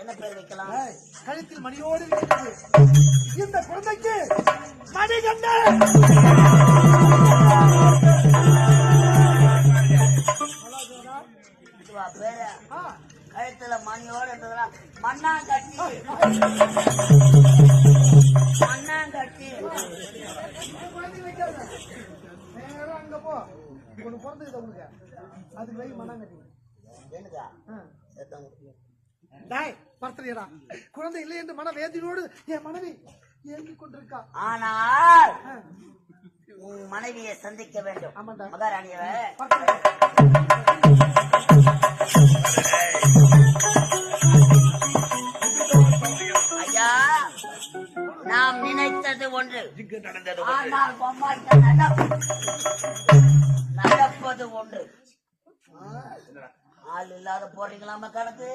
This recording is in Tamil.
என்ன பேர் வைக்கலாம்? கழுத்தில் மணியோடு இருக்கிறது இந்த குழந்தைக்கு மணிகண்டன். பேரு கழுத்துல மணியோடு இருந்ததுனா மண்ணாங்கட்டி. மண்ணாங்கட்டி நேரம் அங்க போ. ஒண்ணு பிறந்தது உங்களுக்கு அதுக்கு வை மண்ணாங்கட்டி. என்னக்கா பர்த்தனையடா குழந்தை இல்லை என்று மன வேதனையோடு என் மனைவி ஏங்கிக் கொண்டிருக்கா. ஆனால் உன் மனைவியை சந்திக்க வேண்டும். ஆமாண்டா மகாராணியவ ஐயா, நாம் நினைத்தது ஒன்று, ஆனால் பொம்மாய்க்கு நடப்பது ஒன்று. ஆள் இல்லாத போறீங்களாம கணக்கு.